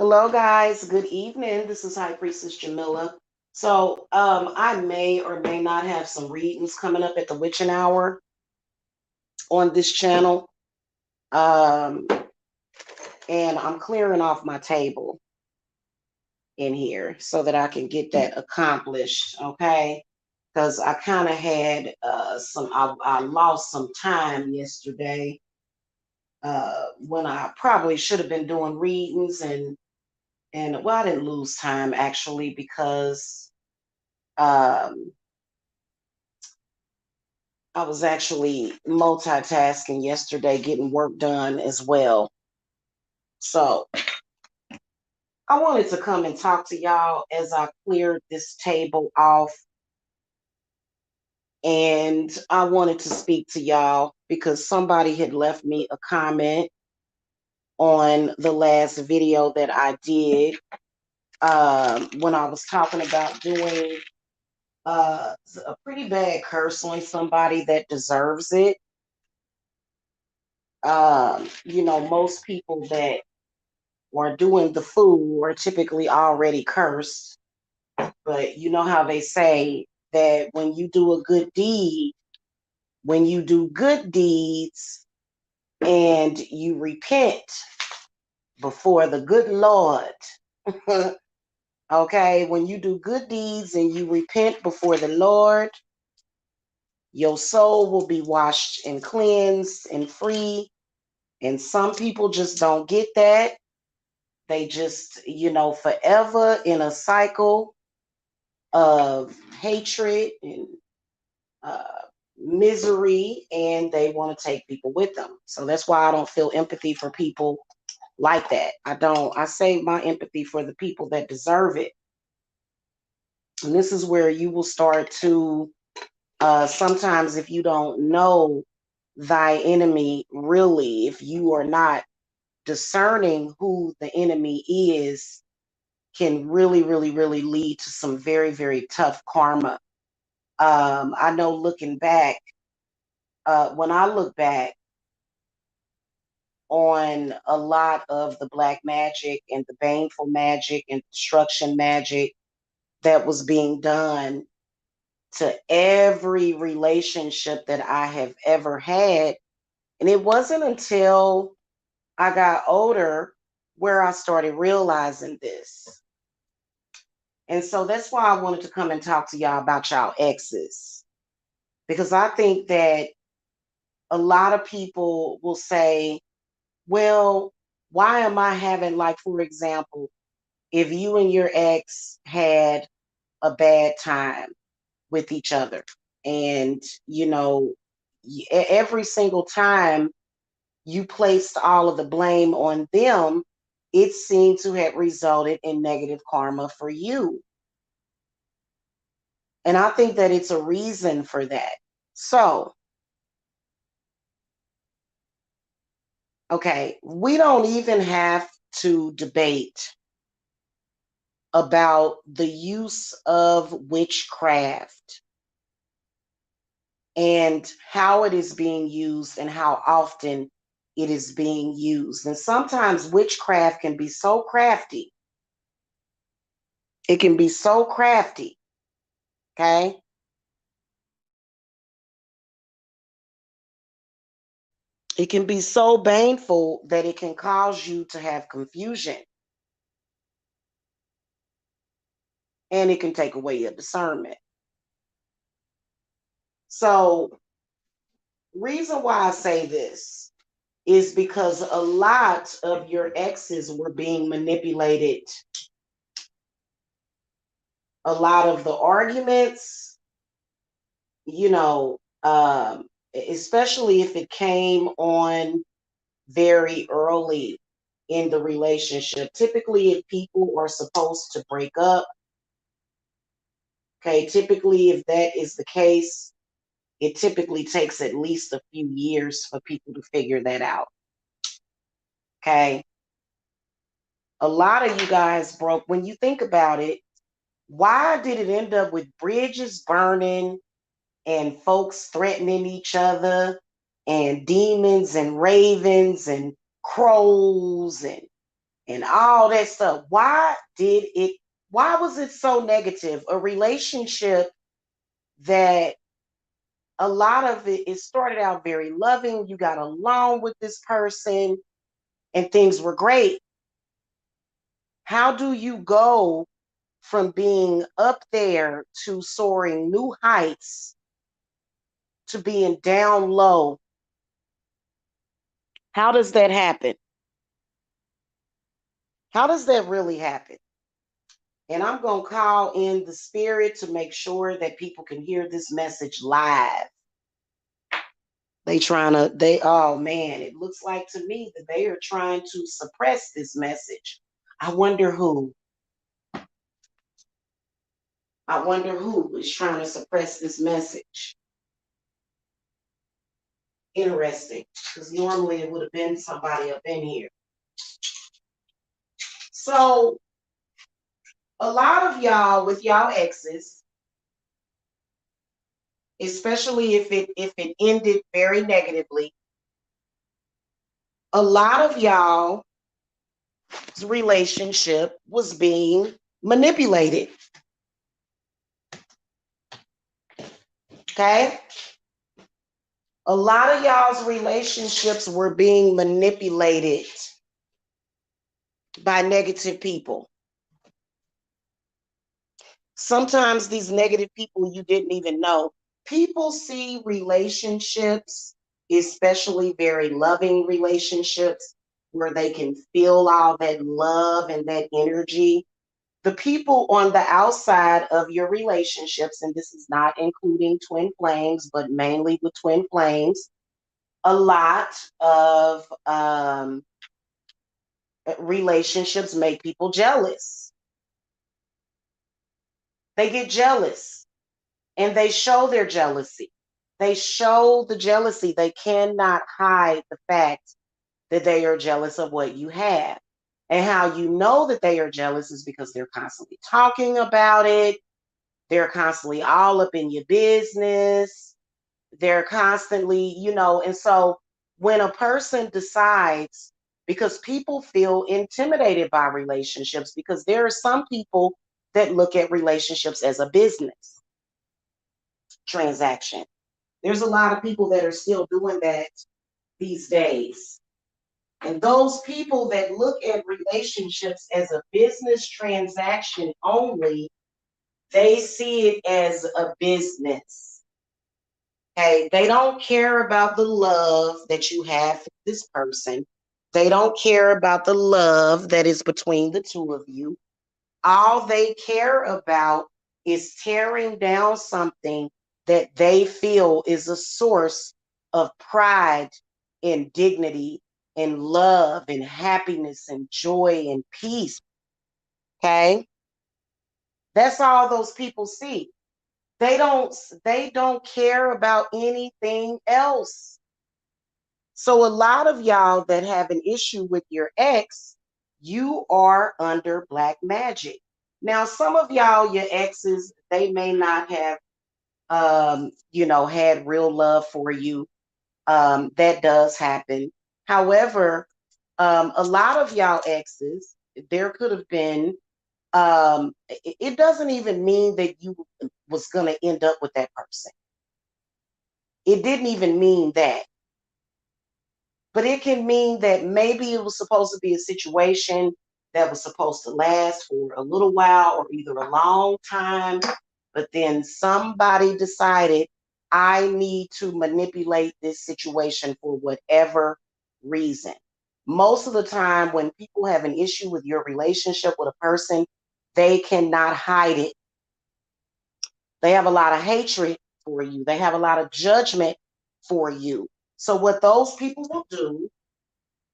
Hello, guys. Good evening. This is High Priestess Jamila. I may or may not have some readings coming up at the witching hour on this channel. Um, and I'm clearing off my table in here so that I can get that accomplished. Okay. Because I kind of had I lost some time yesterday when I probably should have been doing readings and well, I didn't lose time actually because um, I was actually multitasking yesterday, getting work done as well. So I wanted to come and talk to y'all as I cleared this table off. And I wanted to speak to y'all because somebody had left me a comment on the last video that I did when I was talking about doing a pretty bad curse on somebody that deserves it. Most people that are doing the fool are typically already cursed. But you know how they say that when you do a good deed, when you do good deeds and you repent before the good Lord, okay, when you do good deeds and you repent before the Lord, your soul will be washed and cleansed and free. And some people just don't get that. They just, forever in a cycle of hatred and uh, misery, and they want to take people with them. So that's why I don't feel empathy for people like that. I don't. I save my empathy for the people that deserve it. And this is where you will start to, sometimes if you don't know thy enemy really, if you are not discerning who the enemy is, can really, really, really lead to some very, very tough karma. I know looking back, when I look back on a lot of the black magic and the baneful magic and destruction magic that was being done to every relationship that I have ever had. And it wasn't until I got older where I started realizing this. And so that's why I wanted to come and talk to y'all about y'all exes. Because I think that a lot of people will say, well, why am I having, like, for example, if you and your ex had a bad time with each other and, every single time you placed all of the blame on them, it seemed to have resulted in negative karma for you. And I think that it's a reason for that. So, okay, we don't even have to debate about the use of witchcraft and how it is being used and how often it is being used. And sometimes witchcraft can be so crafty. It can be so crafty, okay? It can be so baneful that it can cause you to have confusion and it can take away your discernment. So, reason why I say this is because a lot of your exes were being manipulated. A lot of the arguments, especially if it came on very early in the relationship. Typically, if people are supposed to break up, okay, typically, if that is the case, it typically takes at least a few years for people to figure that out. Okay. A lot of you guys broke, when you think about it, why did it end up with bridges burning and folks threatening each other and demons and ravens and crows and all that stuff. Why was it so negative? A relationship that a lot of it started out very loving. You got along with this person and things were great. How do you go from being up there to soaring new heights to being down low? How does that happen? How does that really happen? And I'm going to call in the spirit to make sure that people can hear this message live. Oh man, it looks like to me that they are trying to suppress this message. I wonder who. I wonder who is trying to suppress this message. Interesting, because normally it would have been somebody up in here. So a lot of y'all with y'all exes, especially if it ended very negatively, a lot of y'all's relationship was being manipulated. Okay? A lot of y'all's relationships were being manipulated by negative people. Sometimes these negative people you didn't even know. People see relationships, especially very loving relationships, where they can feel all that love and that energy. The people on the outside of your relationships, and this is not including twin flames, but mainly with twin flames, a lot of relationships make people jealous. They get jealous and they show their jealousy. They show the jealousy. They cannot hide the fact that they are jealous of what you have. And how you know that they are jealous is because they're constantly talking about it. They're constantly all up in your business. They're constantly, and so when a person decides, because people feel intimidated by relationships, because there are some people that look at relationships as a business transaction. There's a lot of people that are still doing that these days. And those people that look at relationships as a business transaction only, they see it as a business. Okay, they don't care about the love that you have for this person. They don't care about the love that is between the two of you. All they care about is tearing down something that they feel is a source of pride and dignity and love and happiness and joy and peace. Okay? That's all those people see. They don't care about anything else. So a lot of y'all that have an issue with your ex, you are under black magic. Now, some of y'all, your exes, they may not have, had real love for you. That does happen. However, a lot of y'all exes, there could have been, it doesn't even mean that you was going to end up with that person. It didn't even mean that. But it can mean that maybe it was supposed to be a situation that was supposed to last for a little while or either a long time, but then somebody decided, I need to manipulate this situation for whatever reason. Most of the time, when people have an issue with your relationship with a person, they cannot hide it. They have a lot of hatred for you. They have a lot of judgment for you. So what those people will do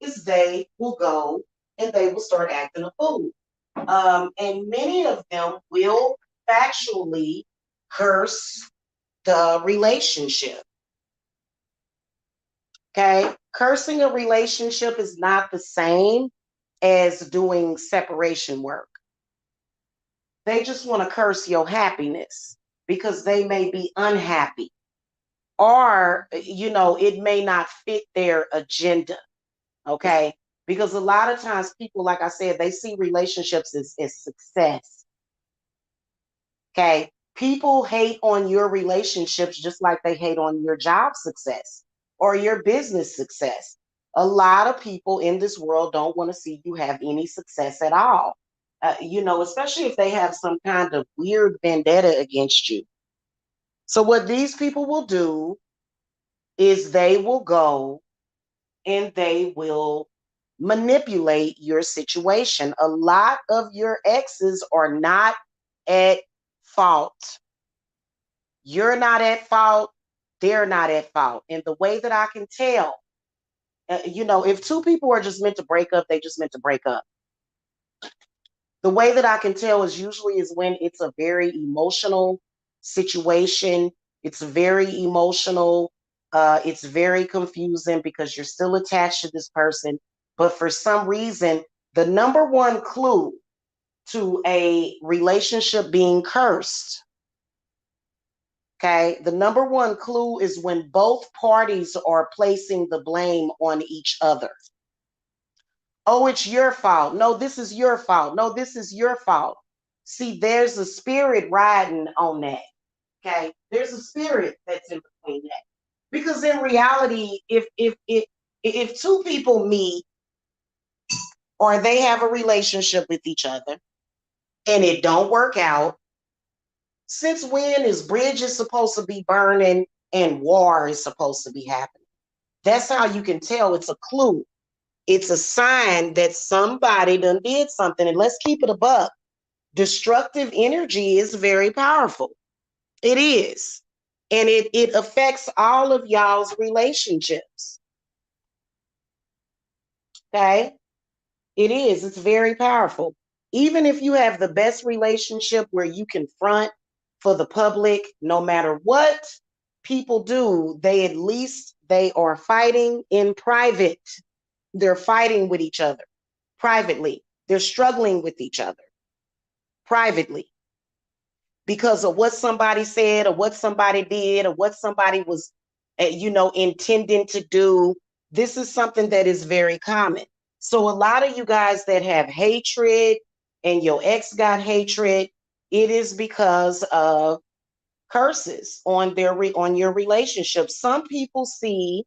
is they will go and they will start acting a fool. And many of them will factually curse the relationship. Okay? Cursing a relationship is not the same as doing separation work. They just want to curse your happiness because they may be unhappy or, it may not fit their agenda. Okay? Because a lot of times people, like I said, they see relationships as success. Okay. People hate on your relationships just like they hate on your job success or your business success. A lot of people in this world don't want to see you have any success at all. Especially if they have some kind of weird vendetta against you. So, what these people will do is they will go and they will manipulate your situation. A lot of your exes are not at fault. You're not at fault. They're not at fault. And the way that I can tell, if two people are just meant to break up, they just meant to break up. The way that I can tell is when it's a very emotional situation. It's very emotional. It's very confusing because you're still attached to this person. But for some reason, the number one clue to a relationship being cursed, okay, the number one clue is when both parties are placing the blame on each other. Oh, it's your fault. No, this is your fault. No, this is your fault. See, there's a spirit riding on that. Okay. There's a spirit that's in between that. Because in reality, if two people meet or they have a relationship with each other and it don't work out, since when is bridges supposed to be burning and war is supposed to be happening? That's how you can tell. It's a clue. It's a sign that somebody done did something. And let's keep it a buck. Destructive energy is very powerful. It is. And it affects all of y'all's relationships. Okay? It is. It's very powerful. Even if you have the best relationship where you can front for the public, no matter what people do, they are fighting in private. They're fighting with each other privately. They're struggling with each other privately because of what somebody said or what somebody did or what somebody was, intending to do. This is something that is very common. So a lot of you guys that have hatred and your ex got hatred, it is because of curses on your relationship. Some people see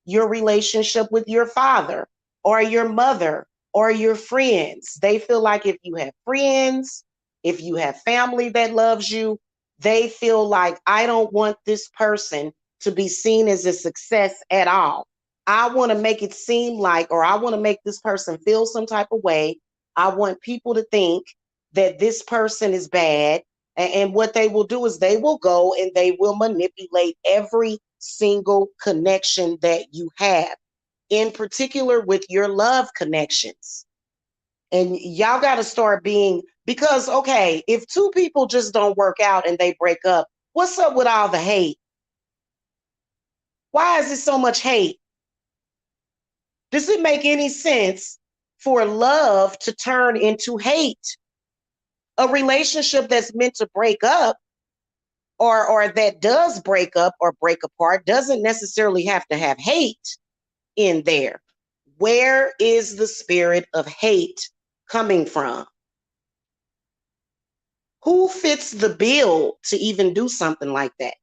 your relationship with your father or your mother or your friends. They feel like if you have friends, if you have family that loves you, they feel like I don't want this person to be seen as a success at all. I want to make it seem like, or I want to make this person feel some type of way. I want people to think that this person is bad. And what they will do is they will go and they will manipulate every single connection that you have, in particular with your love connections. And y'all got to start being, because, okay, if two people just don't work out and they break up, what's up with all the hate? Why is there so much hate? Does it make any sense for love to turn into hate? A relationship that's meant to break up or that does break up or break apart doesn't necessarily have to have hate in there. Where is the spirit of hate coming from? Who fits the bill to even do something like that?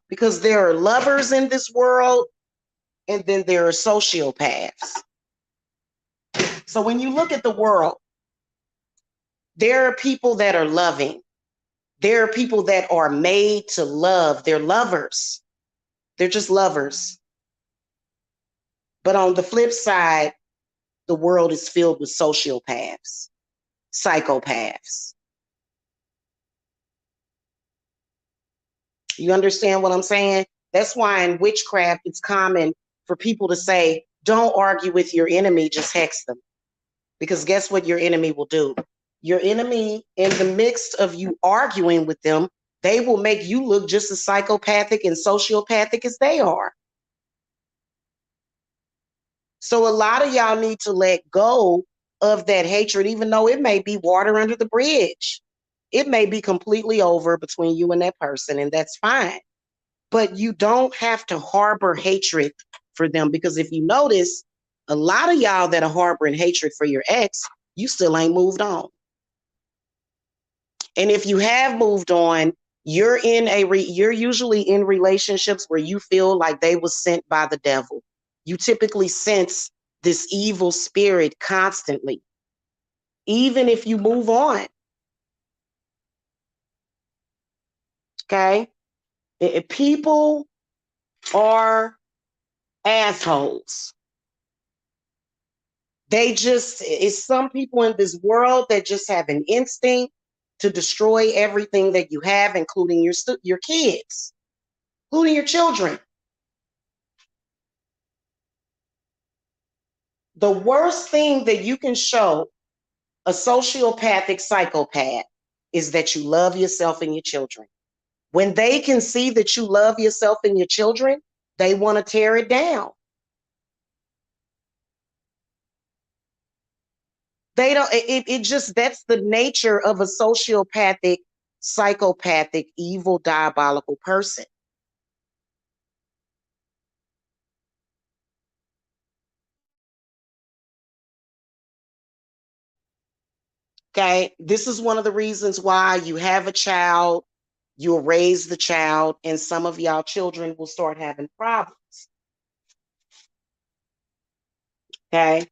Because there are lovers in this world and then there are sociopaths. So when you look at the world, there are people that are loving. There are people that are made to love. They're lovers. They're just lovers. But on the flip side, the world is filled with sociopaths, psychopaths. You understand what I'm saying? That's why in witchcraft, it's common for people to say, don't argue with your enemy, just hex them. Because guess what your enemy will do? Your enemy, in the midst of you arguing with them, they will make you look just as psychopathic and sociopathic as they are. So a lot of y'all need to let go of that hatred, even though it may be water under the bridge. It may be completely over between you and that person, and that's fine. But you don't have to harbor hatred for them, because if you notice, A lot of y'all that are harboring hatred for your ex, you still ain't moved on. And if you have moved on, you're usually in relationships where you feel like they was sent by the devil. You typically sense this evil spirit constantly, even if you move on. Okay? People are assholes. It's some people in this world that just have an instinct to destroy everything that you have, including your kids, including your children. The worst thing that you can show a sociopathic psychopath is that you love yourself and your children. When they can see that you love yourself and your children, they want to tear it down. They don't, it just, that's the nature of a sociopathic, psychopathic, evil, diabolical person. Okay. This is one of the reasons why you have a child, you'll raise the child, and some of y'all children will start having problems. Okay.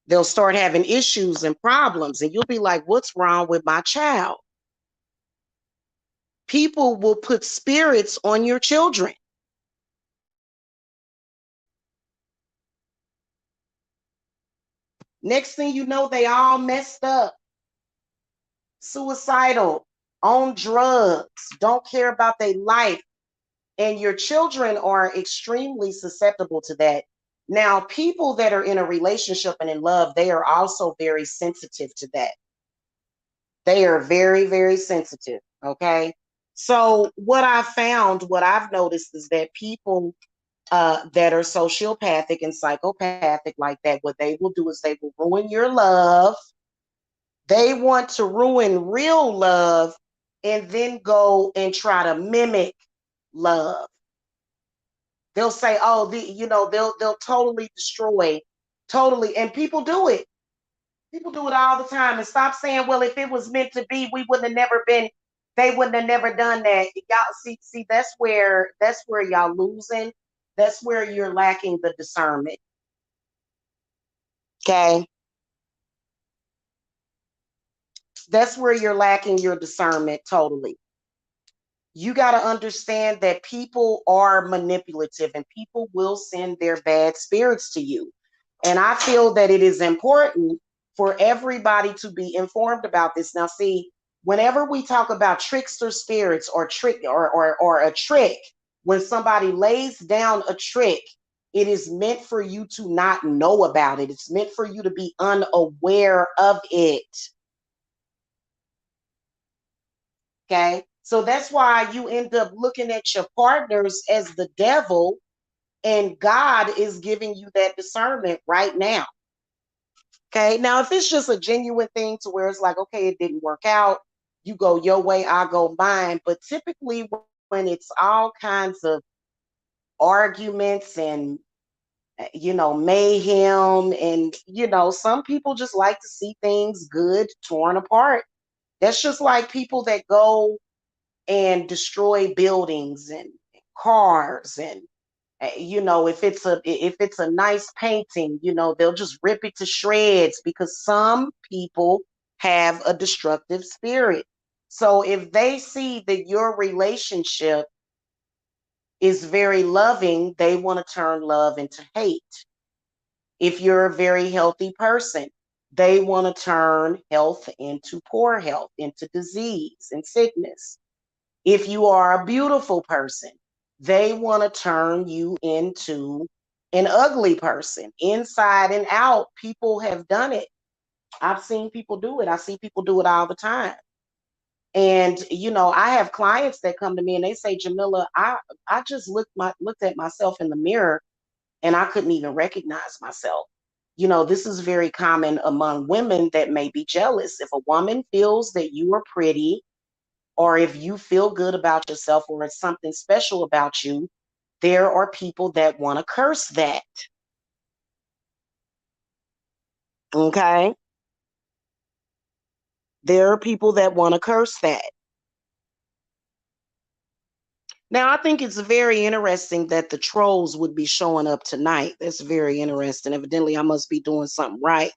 They'll start having issues and problems, and you'll be like, what's wrong with my child? People will put spirits on your children. Next thing you know, they all messed up, suicidal, on drugs, don't care about their life. And your children are extremely susceptible to that. Now, people that are in a relationship and in love, they are also very sensitive to that. They are very, very sensitive. Okay. So, what I've noticed is that people that are sociopathic and psychopathic like that, what they will do is they will ruin your love. They want to ruin real love and then go and try to mimic love. They'll say, "Oh, they'll totally destroy, totally," and people do it. People do it all the time. And stop saying, "Well, if it was meant to be, we wouldn't have never been. They wouldn't have never done that." Y'all see, that's where y'all losing. That's where you're lacking the discernment. Okay, that's where you're lacking your discernment totally. You got to understand that people are manipulative and people will send their bad spirits to you. And I feel that it is important for everybody to be informed about this. Now, see, whenever we talk about trickster spirits or or a trick, when somebody lays down a trick, it is meant for you to not know about it. It's meant for you to be unaware of it. Okay. So that's why you end up looking at your partners as the devil, and God is giving you that discernment right now. Okay. Now, if it's just a genuine thing to where it's like, okay, it didn't work out, you go your way, I go mine. But typically, when it's all kinds of arguments and, mayhem, and, some people just like to see things good torn apart. That's just like people that go and destroy buildings and cars, and if it's a nice painting, they'll just rip it to shreds because some people have a destructive spirit. So if they see that your relationship is very loving, they want to turn love into hate. If you're a very healthy person, they want to turn health into poor health, into disease and sickness. If you are a beautiful person, they want to turn you into an ugly person, inside and out. People have done it. I've seen people do it. I see people do it all the time. And I have clients that come to me and they say, Jamila, I just looked at myself in the mirror and I couldn't even recognize myself. This is very common among women that may be jealous. If a woman feels that you are pretty, or if you feel good about yourself, or it's something special about you, there are people that want to curse that. Okay. There are people that want to curse that. Now, I think it's very interesting that the trolls would be showing up tonight. That's very interesting. Evidently, I must be doing something right.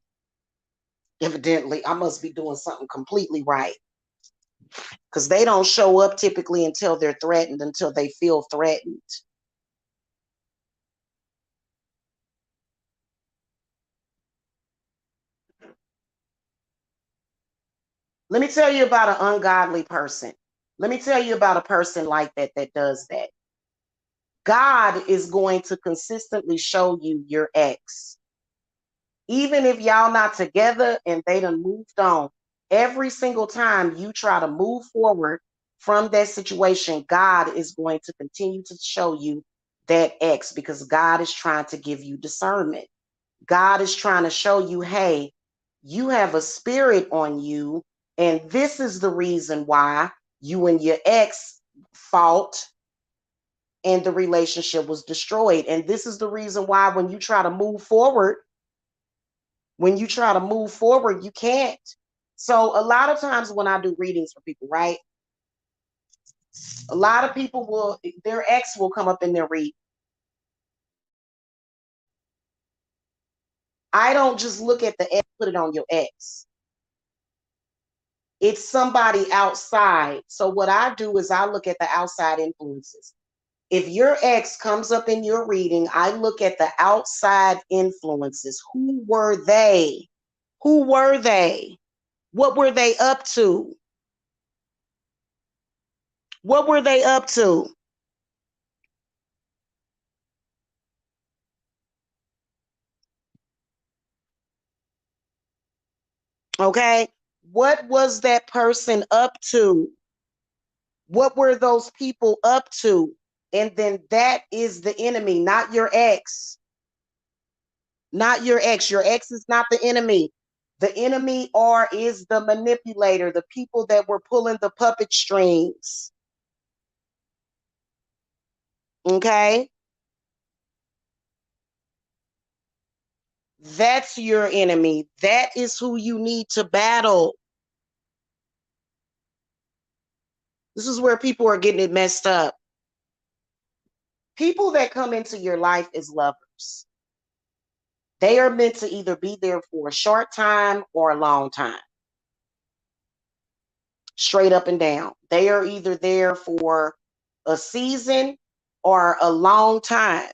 Evidently, I must be doing something completely right. Because they don't show up typically until they're threatened, until they feel threatened. Let me tell you about an ungodly person. Let me tell you about a person like that that does that. God is going to consistently show you your ex. Even if y'all not together and they done moved on, every single time you try to move forward from that situation, God is going to continue to show you that ex because God is trying to give you discernment. God is trying to show you, hey, you have a spirit on you, and this is the reason why you and your ex fought and the relationship was destroyed. And this is the reason why when you try to move forward, you can't. So a lot of times when I do readings for people, right? A lot of people their ex will come up in their read. I don't just look at the ex, put it on your ex. It's somebody outside. So what I do is I look at the outside influences. If your ex comes up in your reading, I look at the outside influences. Who were they? Who were they? What were they up to? What were they up to? Okay. What was that person up to? What were those people up to? And then that is the enemy, not your ex. Not your ex. Your ex is not the enemy. The enemy is the manipulator, the people that were pulling the puppet strings. Okay? That's your enemy. That is who you need to battle. This is where people are getting it messed up. People that come into your life as lovers, they are meant to either be there for a short time or a long time. Straight up and down. They are either there for a season or a long time.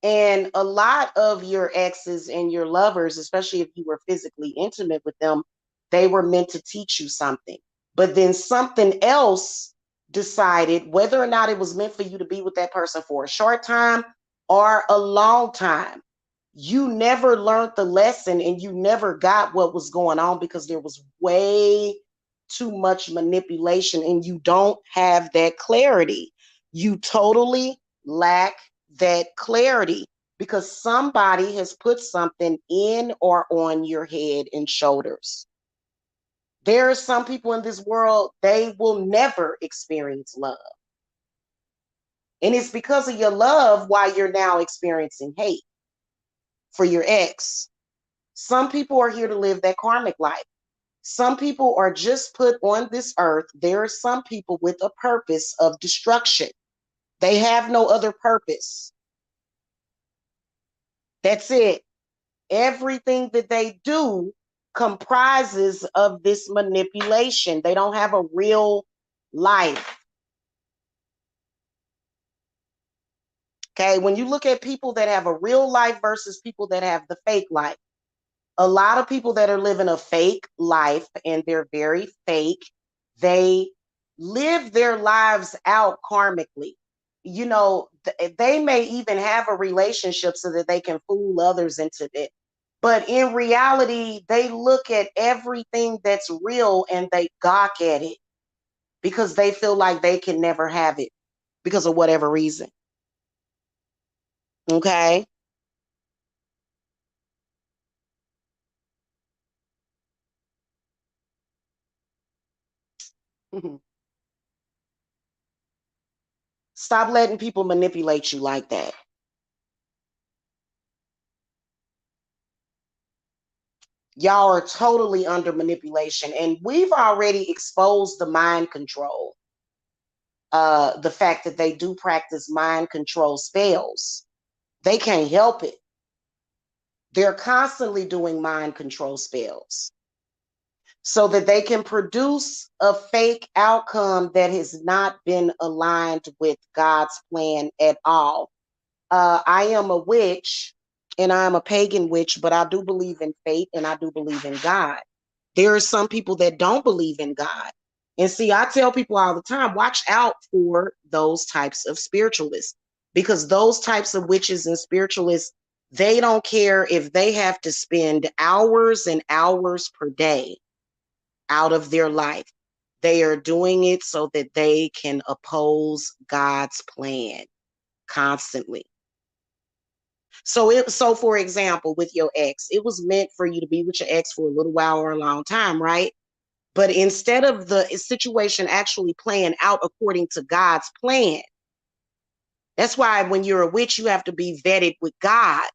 And a lot of your exes and your lovers, especially if you were physically intimate with them, they were meant to teach you something. But then something else decided whether or not it was meant for you to be with that person for a short time or a long time. You never learned the lesson and you never got what was going on because there was way too much manipulation and you don't have that clarity. You totally lack that clarity because somebody has put something in or on your head and shoulders. There are some people in this world, they will never experience love. And it's because of your love why you're now experiencing hate for your ex. Some people are here to live that karmic life. Some people are just put on this earth. There are some people with a purpose of destruction. They have no other purpose. That's it. Everything that they do comprises of this manipulation. They don't have a real life. Okay, when you look at people that have a real life versus people that have the fake life, a lot of people that are living a fake life and they're very fake, they live their lives out karmically. You know, they may even have a relationship so that they can fool others into it. But in reality, they look at everything that's real and they gawk at it because they feel like they can never have it because of whatever reason. Okay. Stop letting people manipulate you like that. Y'all are totally under manipulation. And we've already exposed the mind control. The fact that they do practice mind control spells. They can't help it. They're constantly doing mind control spells so that they can produce a fake outcome that has not been aligned with God's plan at all. I am a witch and I'm a pagan witch, but I do believe in fate and I do believe in God. There are some people that don't believe in God. And see, I tell people all the time, watch out for those types of spiritualists, because those types of witches and spiritualists, they don't care if they have to spend hours and hours per day out of their life. They are doing it so that they can oppose God's plan constantly. So for example, with your ex, it was meant for you to be with your ex for a little while or a long time, right? But instead of the situation actually playing out according to God's plan, that's why when you're a witch, you have to be vetted with God.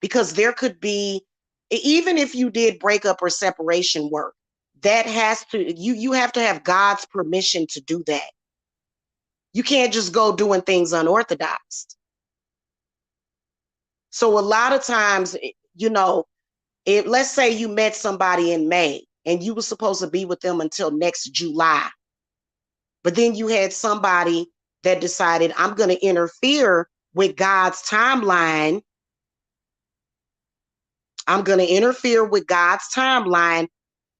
Because there could be, even if you did breakup or separation work, that has to, you have to have God's permission to do that. You can't just go doing things unorthodox. So a lot of times, if let's say you met somebody in May and you were supposed to be with them until next July, but then you had somebody that decided, I'm going to interfere with God's timeline. I'm going to interfere with God's timeline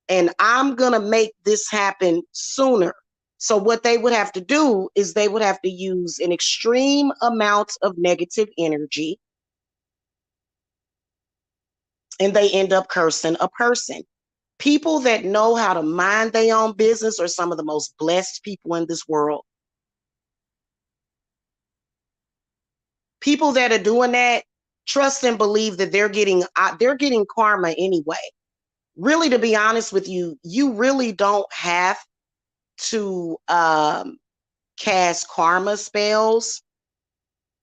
and I'm going to make this happen sooner. So what they would have to do is they would have to use an extreme amount of negative energy and they end up cursing a person. People that know how to mind their own business are some of the most blessed people in this world. People that are doing that, trust and believe that they're getting karma anyway. Really, to be honest with you, you really don't have to cast karma spells.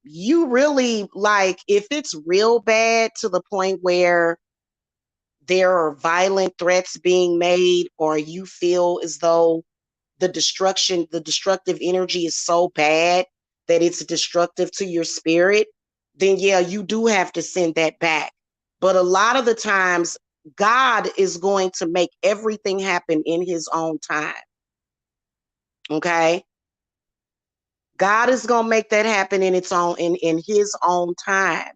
You really, like, if it's real bad to the point where there are violent threats being made, or you feel as though the destructive energy is so bad that it's destructive to your spirit, then yeah, you do have to send that back. But a lot of the times, God is going to make everything happen in his own time. Okay? God is going to make that happen in his own time.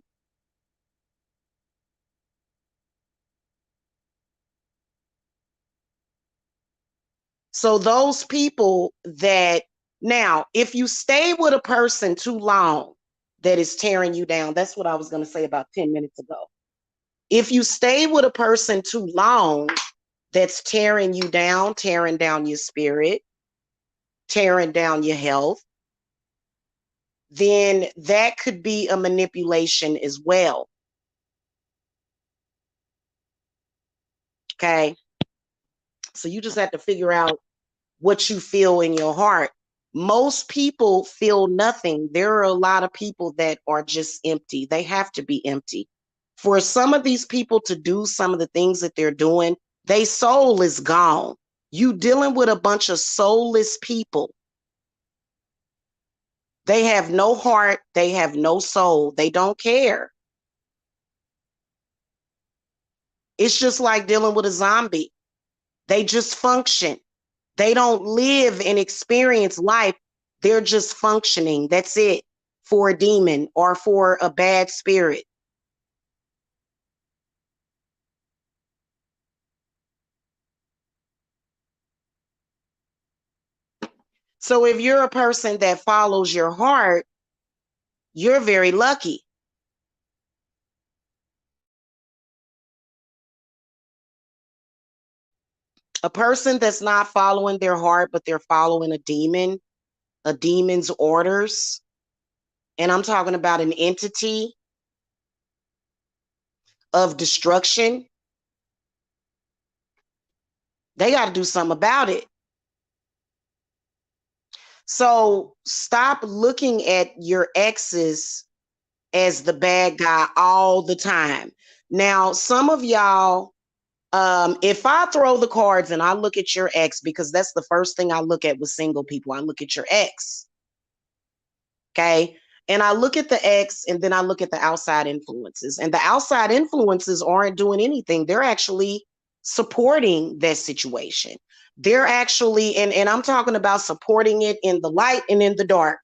So those people that, now, if you stay with a person too long that is tearing you down, that's what I was going to say about 10 minutes ago. If you stay with a person too long that's tearing you down, tearing down your spirit, tearing down your health, then that could be a manipulation as well. Okay. So you just have to figure out what you feel in your heart. Most people feel nothing. There are a lot of people that are just empty. They have to be empty. For some of these people to do some of the things that they're doing, their soul is gone. You dealing with a bunch of soulless people. They have no heart. They have no soul. They don't care. It's just like dealing with a zombie. They just function. They don't live and experience life. They're just functioning. That's it, for a demon or for a bad spirit. So if you're a person that follows your heart, you're very lucky. A person that's not following their heart, but they're following a demon's orders, and I'm talking about an entity of destruction, they got to do something about it. So stop looking at your exes as the bad guy all the time. Now, some of y'all, if I throw the cards and I look at your ex, because that's the first thing I look at with single people, I look at your ex. Okay. And I look at the ex and then I look at the outside influences. And the outside influences aren't doing anything. They're actually supporting that situation. They're actually, and I'm talking about supporting it in the light and in the dark.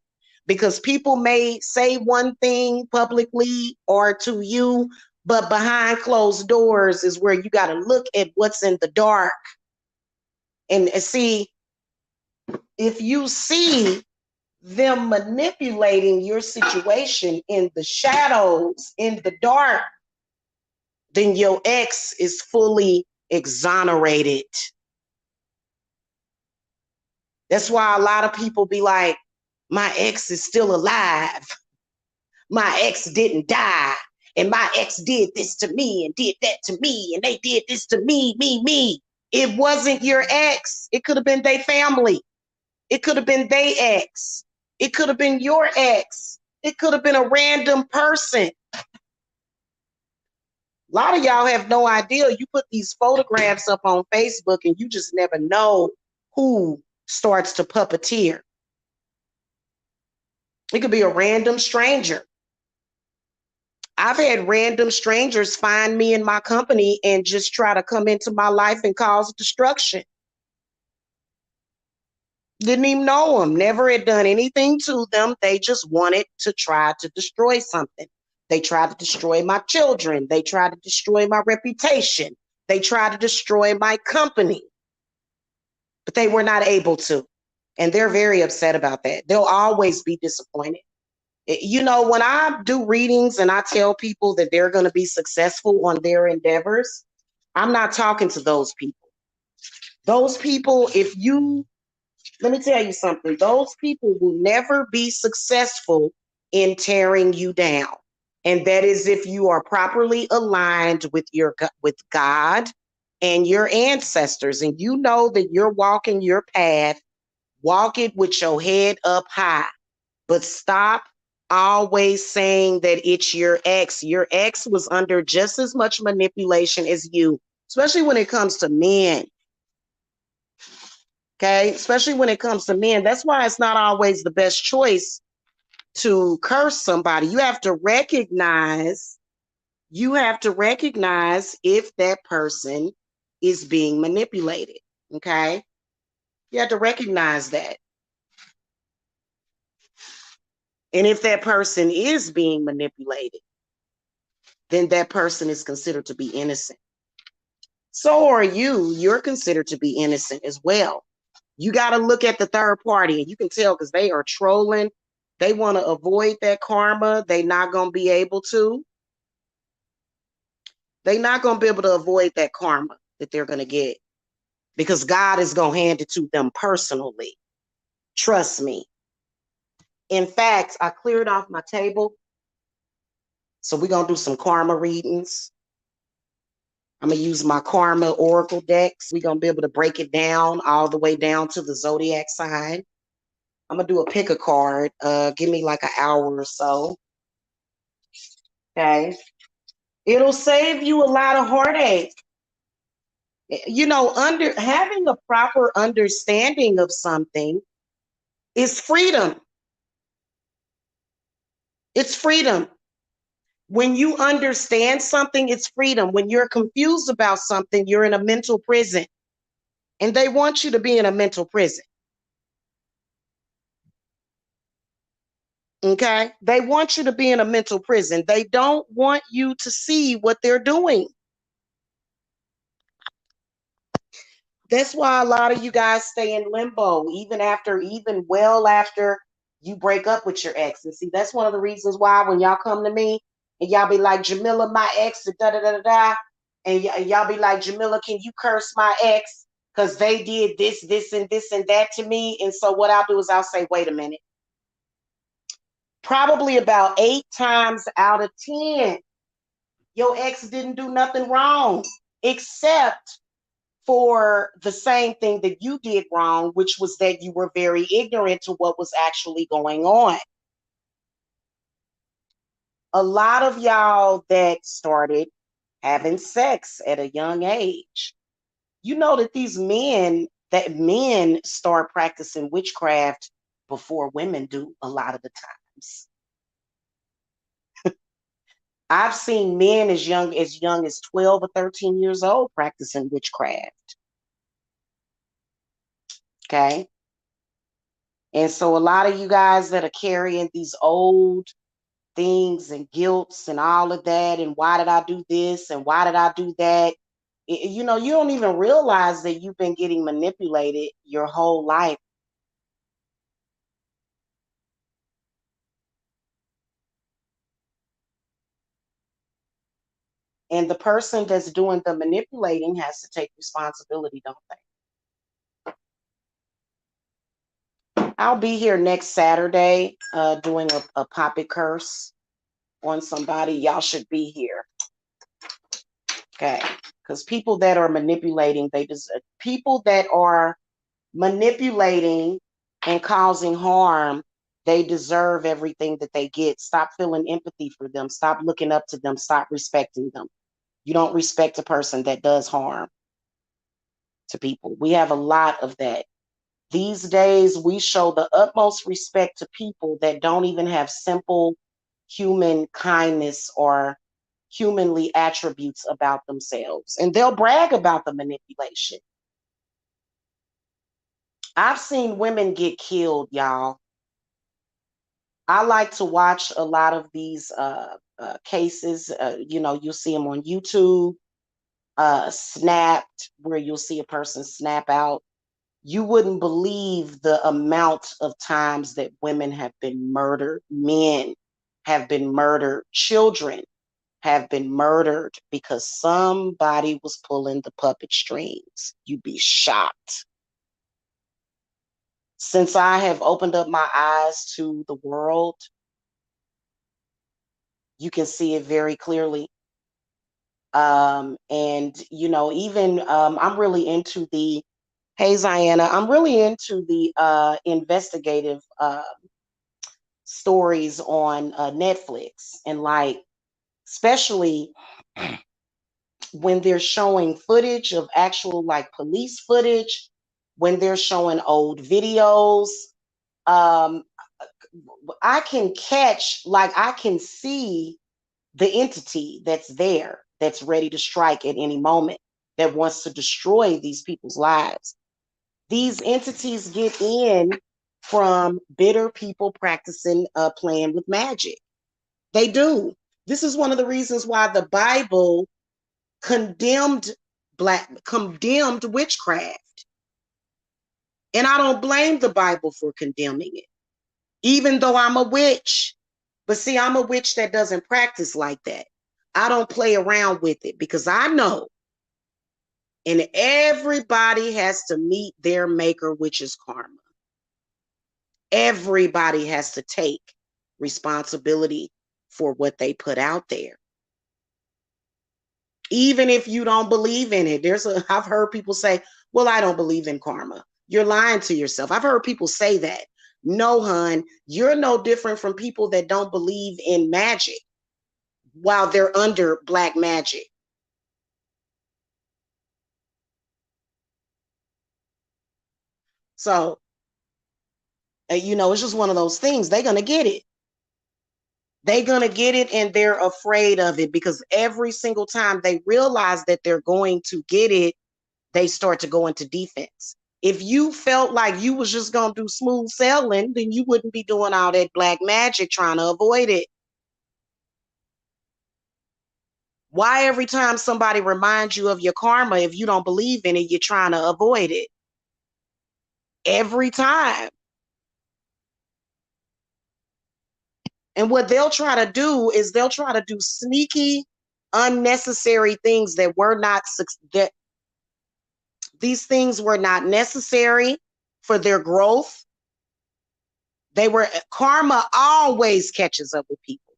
Because people may say one thing publicly or to you, but behind closed doors is where you got to look at what's in the dark and see if you see them manipulating your situation in the shadows, in the dark, then your ex is fully exonerated. That's why a lot of people be like, my ex is still alive. My ex didn't die. And my ex did this to me and did that to me. And they did this to me, me. It wasn't your ex. It could have been their family. It could have been their ex. It could have been your ex. It could have been a random person. A lot of y'all have no idea. You put these photographs up on Facebook and you just never know who starts to puppeteer. It could be a random stranger. I've had random strangers find me in my company and just try to come into my life and cause destruction. Didn't even know them, never had done anything to them. They just wanted to try to destroy something. They tried to destroy my children. They tried to destroy my reputation. They tried to destroy my company, but they were not able to. And they're very upset about that. They'll always be disappointed. You know, when I do readings and I tell people that they're going to be successful on their endeavors, I'm not talking to those people. Those people, let me tell you something, those people will never be successful in tearing you down. And that is if you are properly aligned with God and your ancestors, and you know that you're walking your path, walk it with your head up high. But stop always saying that it's your ex. Your ex was under just as much manipulation as you, especially when it comes to men. Okay, especially when it comes to men. That's why it's not always the best choice to curse somebody. You have to recognize if that person is being manipulated. Okay, you have to recognize that. And if that person is being manipulated, then that person is considered to be innocent. So are you. You're considered to be innocent as well. You got to look at the third party, and you can tell because they are trolling. They want to avoid that karma. They're not going to be able to. They're not going to be able to avoid that karma that they're going to get because God is going to hand it to them personally. Trust me. In fact, I cleared off my table. So we're going to do some karma readings. I'm going to use my karma oracle decks. We're going to be able to break it down all the way down to the zodiac sign. I'm going to do a pick a card. Give me like an hour or so. Okay. It'll save you a lot of heartache. You know, having a proper understanding of something is freedom. It's freedom. When you understand something, it's freedom. When you're confused about something, you're in a mental prison. And they want you to be in a mental prison. Okay? They want you to be in a mental prison. They don't want you to see what they're doing. That's why a lot of you guys stay in limbo, even well after you break up with your ex. And see, that's one of the reasons why when y'all come to me and y'all be like, Jamila, my ex, da da da da da, and y'all be like, Jamila, can you curse my ex? Because they did this, and this, and that to me. And so what I'll do is I'll say, wait a minute. Probably about 8 times out of 10, your ex didn't do nothing wrong, except for the same thing that you did wrong, which was that you were very ignorant to what was actually going on. A lot of y'all that started having sex at a young age. You know that men start practicing witchcraft before women do a lot of the times. I've seen men as young as 12 or 13 years old practicing witchcraft. Okay. And so a lot of you guys that are carrying these old things and guilts and all of that, and why did I do this and why did I do that? You know, you don't even realize that you've been getting manipulated your whole life. And the person that's doing the manipulating has to take responsibility, don't they? I'll be here next Saturday doing a poppy curse on somebody. Y'all should be here. Okay. Because people that are manipulating, people that are manipulating and causing harm, they deserve everything that they get. Stop feeling empathy for them. Stop looking up to them. Stop respecting them. You don't respect a person that does harm to people. We have a lot of that. These days, we show the utmost respect to people that don't even have simple human kindness or humanly attributes about themselves. And they'll brag about the manipulation. I've seen women get killed, y'all. I like to watch a lot of these cases. You'll see them on YouTube, snapped, where you'll see a person snap out. You wouldn't believe the amount of times that women have been murdered, men have been murdered, children have been murdered because somebody was pulling the puppet strings. You'd be shocked. Since I have opened up my eyes to the world, you can see it very clearly. And even I'm really into the hey Ziana, I'm really into the investigative stories on Netflix, and like especially when they're showing footage of actual like police footage, when they're showing old videos. um I can I can see the entity that's there, that's ready to strike at any moment, that wants to destroy these people's lives. These entities get in from bitter people practicing playing with magic. They do. This is one of the reasons why the Bible condemned condemned witchcraft. And I don't blame the Bible for condemning it, even though I'm a witch. But see, I'm a witch that doesn't practice like that. I don't play around with it because I know, and everybody has to meet their maker, which is karma. Everybody has to take responsibility for what they put out there. Even if you don't believe in it, I've heard people say, well, I don't believe in karma. You're lying to yourself. I've heard people say that. No, hun, you're no different from people that don't believe in magic while they're under black magic. So, it's just one of those things. They're going to get it. They're going to get it, and they're afraid of it because every single time they realize that they're going to get it, they start to go into defense. If you felt like you was just going to do smooth sailing, then you wouldn't be doing all that black magic trying to avoid it. Why every time somebody reminds you of your karma, if you don't believe in it, you're trying to avoid it? Every time. And what they'll try to do is they'll try to do sneaky, unnecessary things that these things were not necessary for their growth. Karma always catches up with people.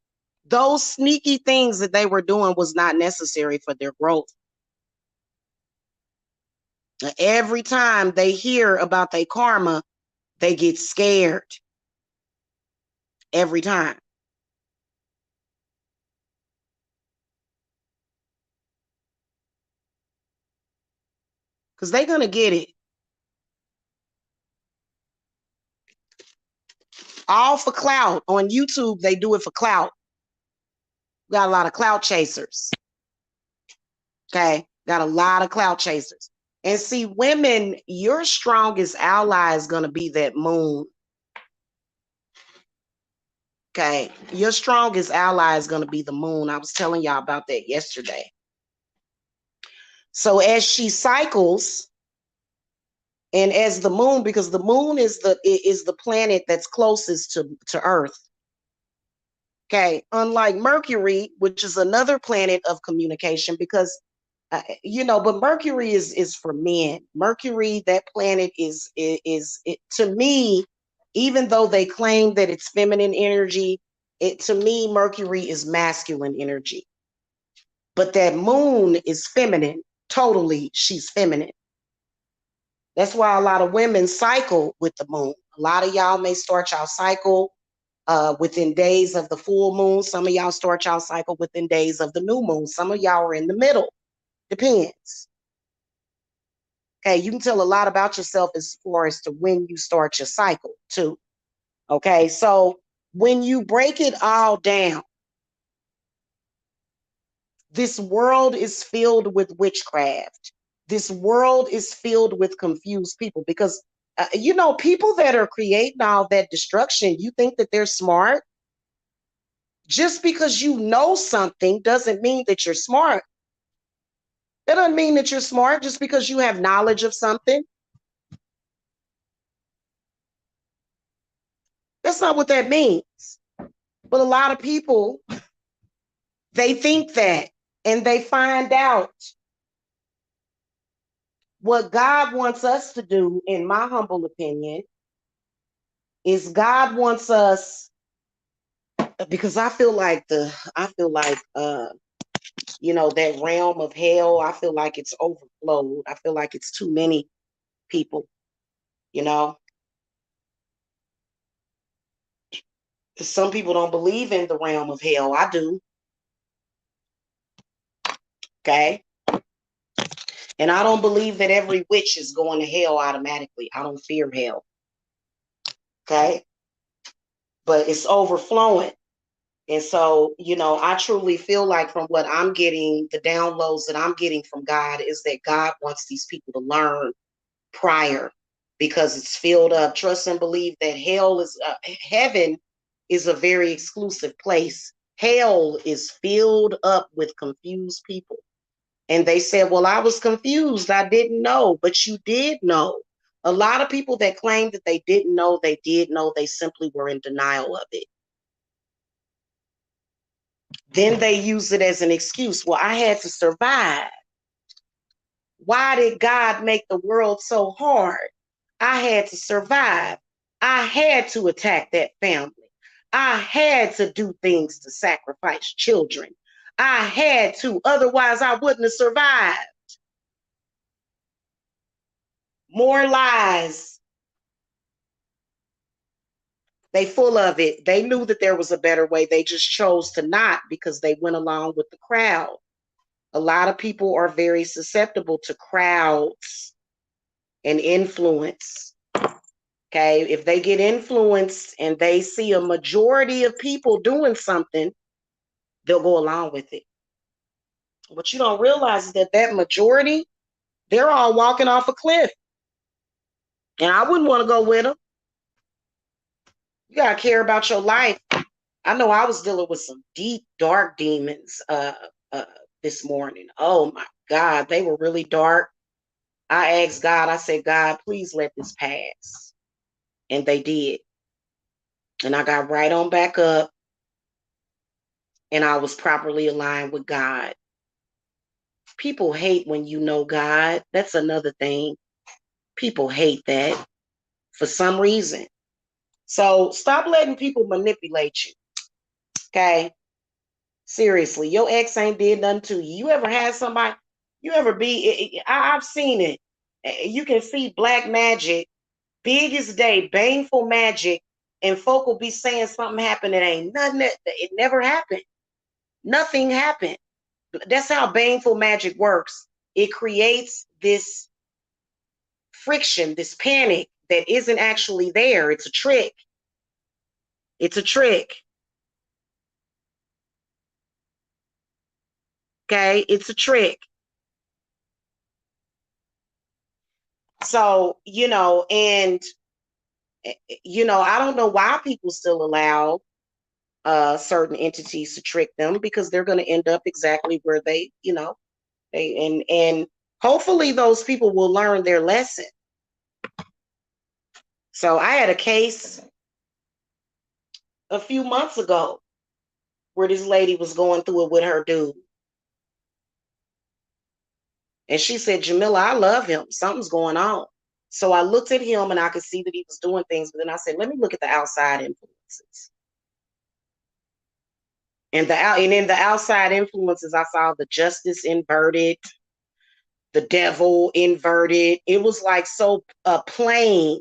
Those sneaky things that they were doing was not necessary for their growth. Every time they hear about their karma, they get scared. Every time. because they're going to get it. All for clout. On YouTube, they do it for clout. Got a lot of clout chasers. Okay? Got a lot of clout chasers. And see, women, your strongest ally is going to be that moon. Okay? Your strongest ally is going to be the moon. I was telling y'all about that yesterday. So as she cycles, and as the moon, because the moon is the planet that's closest to Earth. Okay, unlike Mercury, which is another planet of communication, because but Mercury is for men. Mercury, that planet is to me, even though they claim that it's feminine energy, to me Mercury is masculine energy. But that moon is feminine. Totally, she's feminine. That's why a lot of women cycle with the moon. A lot of y'all may start y'all cycle within days of the full moon. Some of y'all start y'all cycle within days of the new moon. Some of y'all are in the middle. Depends. Okay, you can tell a lot about yourself as far as to when you start your cycle too. Okay, so when you break it all down, this world is filled with witchcraft. This world is filled with confused people because, people that are creating all that destruction, you think that they're smart. Just because you know something doesn't mean that you're smart. That doesn't mean that you're smart just because you have knowledge of something. That's not what that means. But a lot of people, they think that, and they find out what God wants us to do, in my humble opinion, is God wants us, because I feel like that realm of hell, I feel like it's overflowed. I feel like it's too many people, Some people don't believe in the realm of hell. I do. Okay. And I don't believe that every witch is going to hell automatically. I don't fear hell. Okay. But it's overflowing. And so, I truly feel like from what I'm getting, the downloads that I'm getting from God is that God wants these people to learn prior, because it's filled up. Trust and believe that heaven is a very exclusive place. Hell is filled up with confused people. And they said, well, I was confused. I didn't know. But you did know. A lot of people that claim that they didn't know, they did know. They simply were in denial of it. Then they use it as an excuse. Well, I had to survive. Why did God make the world so hard? I had to survive. I had to attack that family. I had to do things to sacrifice children. I had to, otherwise I wouldn't have survived. More lies. They full of it. They knew that there was a better way. They just chose to not, because they went along with the crowd. A lot of people are very susceptible to crowds and influence. Okay, if they get influenced and they see a majority of people doing something, they'll go along with it. What you don't realize is that majority, they're all walking off a cliff. And I wouldn't want to go with them. You got to care about your life. I know I was dealing with some deep, dark demons this morning. Oh my God, they were really dark. I asked God, I said, God, please let this pass. And they did. And I got right on back up. And I was properly aligned with God. People hate when you know God. That's another thing. People hate that for some reason. So stop letting people manipulate you. Okay? Seriously, your ex ain't did nothing to you. You ever had somebody, I've seen it. You can see black magic, biggest day, baneful magic, and folk will be saying something happened. It ain't nothing. It never happened. Nothing happened. That's how baneful magic works. It creates this friction, this panic that isn't actually there. It's a trick. It's a trick. Okay, it's a trick. So, and I don't know why people still allow certain entities to trick them, because they're going to end up exactly where and hopefully those people will learn their lesson. So I had a case a few months ago where this lady was going through it with her dude. And she said, Jamila, I love him. Something's going on. So I looked at him and I could see that he was doing things. But then I said, let me look at the outside influences. And in the outside influences, I saw the justice inverted, the devil inverted. It was like so plain.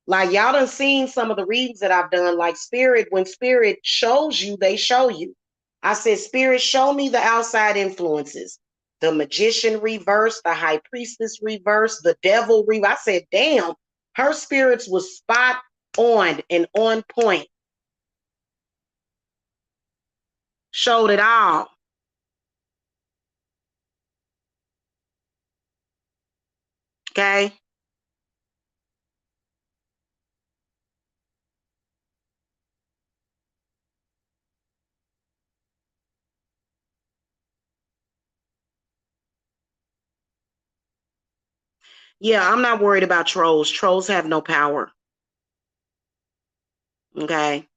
Like y'all done seen some of the readings that I've done. Like spirit, when spirit shows you, they show you. I said, spirit, show me the outside influences. The magician reverse, the high priestess reverse, the devil reverse. I said, damn, her spirits was spot on and on point. Showed it all. Okay. Yeah, I'm not worried about trolls. Trolls have no power. Okay.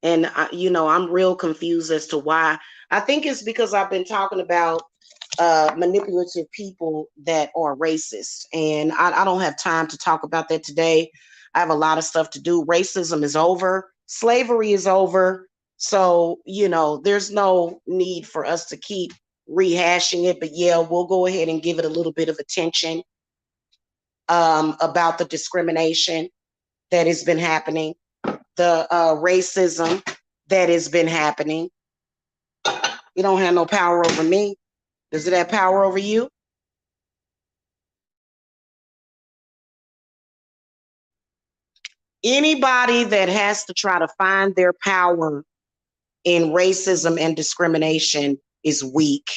And I'm real confused as to why. I think it's because I've been talking about manipulative people that are racist, and I don't have time to talk about that today. I have a lot of stuff to do. Racism is over. Slavery is over. So there's no need for us to keep rehashing it. But yeah, we'll go ahead and give it a little bit of attention about the discrimination that has been happening, the racism that has been happening. You don't have no power over me. Does it have power over you? Anybody that has to try to find their power in racism and discrimination is weak.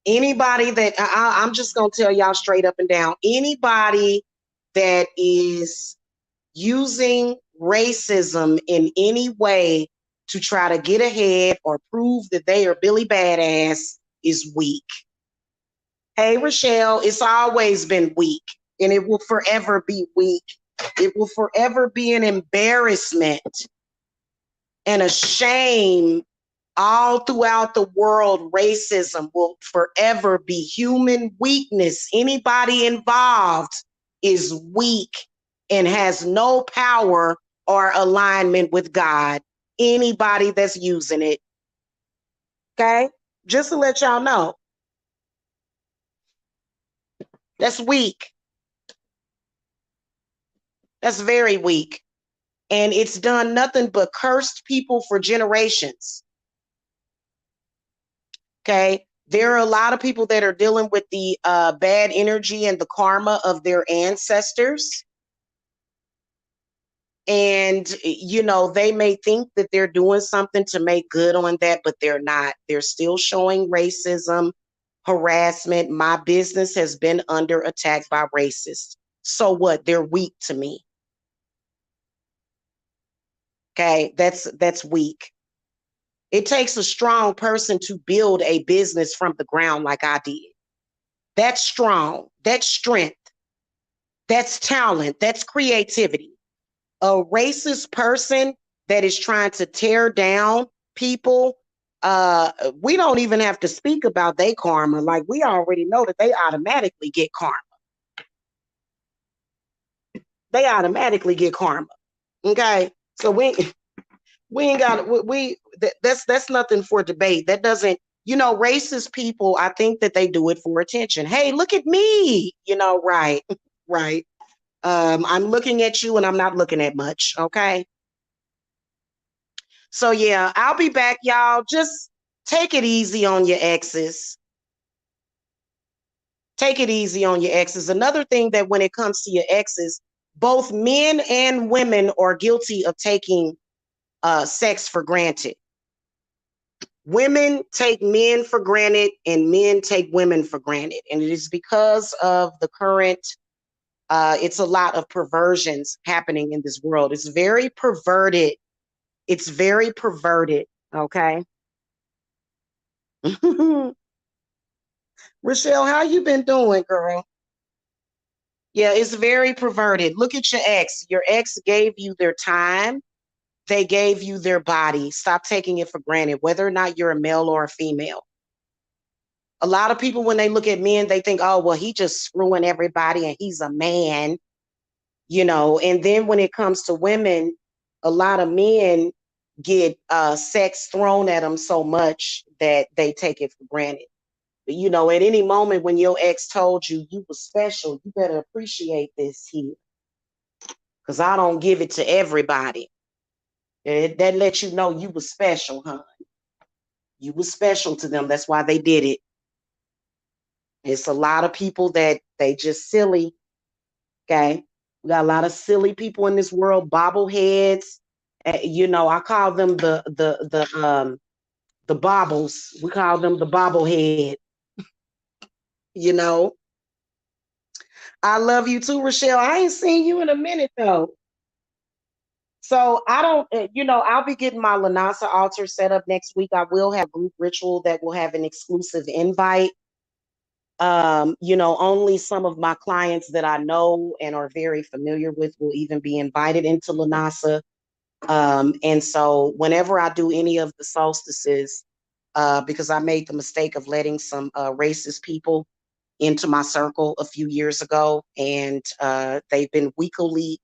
Anybody that I'm just going to tell y'all straight up and down, anybody that is using racism in any way to try to get ahead or prove that they are Billy Badass is weak. Hey, Rochelle, it's always been weak, and it will forever be weak. It will forever be an embarrassment and a shame all throughout the world. Racism will forever be human weakness. Anybody involved is weak and has no power or alignment with God. Anybody that's using it. Okay? Just to let y'all know. That's weak. That's very weak. And it's done nothing but cursed people for generations. Okay. There are a lot of people that are dealing with the bad energy and the karma of their ancestors. And, they may think that they're doing something to make good on that, but they're not. They're still showing racism, harassment. My business has been under attack by racists. So what? They're weak to me. Okay. That's weak. It takes a strong person to build a business from the ground like I did. That's strong. That's strength. That's talent. That's creativity. A racist person that is trying to tear down people, we don't even have to speak about their karma. Like, we already know that they automatically get karma. They automatically get karma. Okay. So we ain't got that's nothing for debate. That doesn't, racist people, I think that they do it for attention. Hey, look at me. Right. Right. I'm looking at you and I'm not looking at much. Okay. So yeah, I'll be back, y'all. Just take it easy on your exes. Take it easy on your exes. Another thing that when it comes to your exes, both men and women are guilty of taking sex for granted. Women take men for granted and men take women for granted. And it is because of the current, it's a lot of perversions happening in this world. It's very perverted. It's very perverted. Okay. Rochelle, how you been doing, girl? Yeah, it's very perverted. Look at your ex. Your ex gave you their time. They gave you their body. Stop taking it for granted, whether or not you're a male or a female. A lot of people, when they look at men, they think, oh, well, he just screwing everybody and he's a man, you know. And then when it comes to women, a lot of men get sex thrown at them so much that they take it for granted. But, you know, at any moment when your ex told you you were special, you better appreciate this here because I don't give it to everybody. That lets you know you were special, huh? You were special to them. That's why they did it. It's a lot of people that they just silly. Okay. We got a lot of silly people in this world, bobbleheads. You know, I call them the bobbles. We call them the bobblehead. You know. I love you too, Rochelle. I ain't seen you in a minute though. So I don't, you know, I'll be getting my Lanasa altar set up next week. I will have group ritual that will have an exclusive invite. You know, only some of my clients that I know and are very familiar with will even be invited into Lanasa. And so whenever I do any of the solstices, because I made the mistake of letting some racist people into my circle a few years ago, and they've been weekly,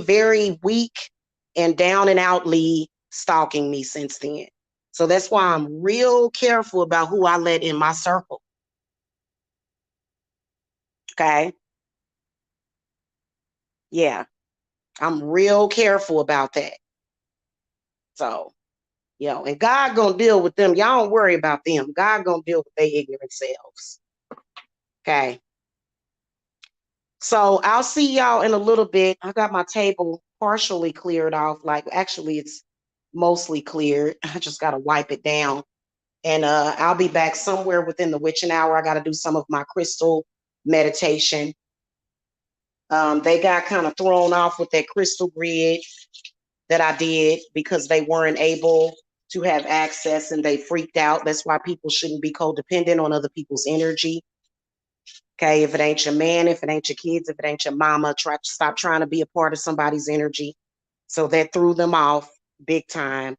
very weak and down and outly stalking me since then. So that's why I'm real careful about who I let in my circle. Okay. Yeah. I'm real careful about that. So, you know, and God gonna deal with them. Y'all don't worry about them. God gonna deal with their ignorant selves. Okay. So I'll see y'all in a little bit. I got my table partially cleared off. Like actually it's mostly cleared. I just gotta wipe it down. And I'll be back somewhere within the witching hour. I gotta do some of my crystal meditation. They got kind of thrown off with that crystal grid that I did because they weren't able to have access and they freaked out. That's why people shouldn't be codependent on other people's energy. Okay, if it ain't your man, if it ain't your kids, if it ain't your mama, stop trying to be a part of somebody's energy. So that threw them off big time.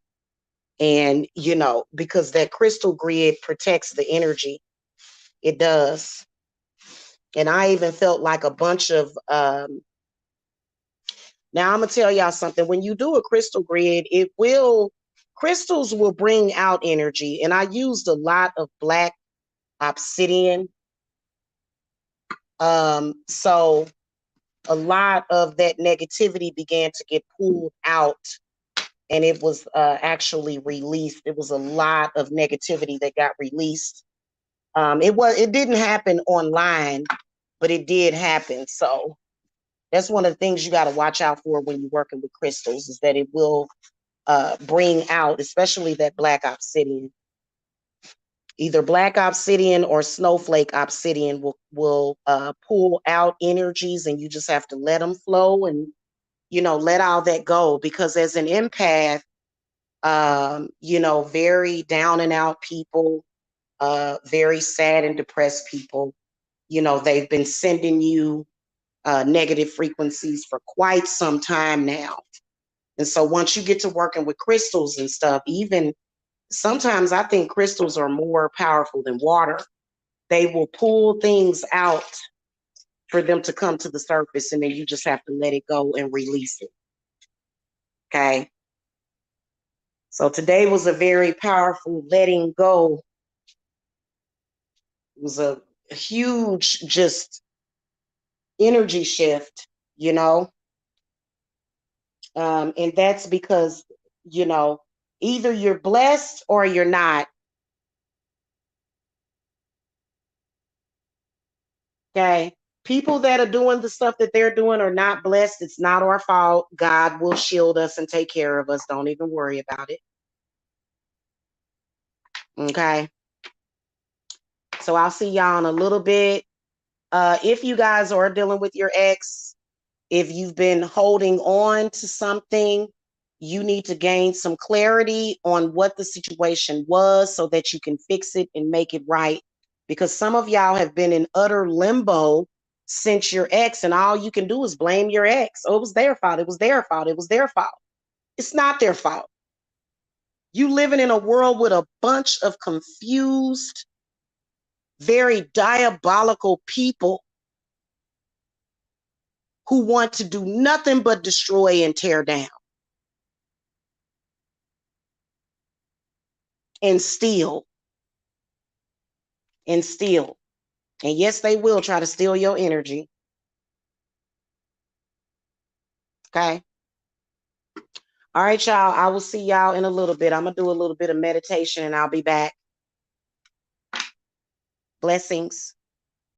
And, you know, because that crystal grid protects the energy, it does. And I even felt like a bunch of, now I'm going to tell y'all something. When you do a crystal grid, crystals will bring out energy. And I used a lot of black obsidian. So a lot of that negativity began to get pulled out and it was actually released. It was a lot of negativity that got released. It didn't happen online, but it did happen. So that's one of the things you got to watch out for when you're working with crystals is that it will bring out, especially that black obsidian. Either black obsidian or snowflake obsidian will pull out energies, and you just have to let them flow and you know let all that go. Because as an empath, you know, very down and out people, very sad and depressed people, you know, they've been sending you negative frequencies for quite some time now. And so once you get to working with crystals and stuff, even sometimes I think crystals are more powerful than water. They will pull things out for them to come to the surface, and then you just have to let it go and release it. Okay. So today was a very powerful letting go. It was a huge just energy shift, you know. And that's because, you know, either you're blessed or you're not. Okay. People that are doing the stuff that they're doing are not blessed. It's not our fault. God will shield us and take care of us. Don't even worry about it. Okay. So I'll see y'all in a little bit. If you guys are dealing with your ex, if you've been holding on to something, you need to gain some clarity on what the situation was so that you can fix it and make it right. Because some of y'all have been in utter limbo since your ex, and all you can do is blame your ex. Oh, it was their fault. It was their fault. It was their fault. It's not their fault. You living in a world with a bunch of confused, very diabolical people who want to do nothing but destroy and tear down and steal and steal. And yes, they will try to steal your energy. Okay. All right, y'all. I will see y'all in a little bit. I'm going to do a little bit of meditation and I'll be back. Blessings.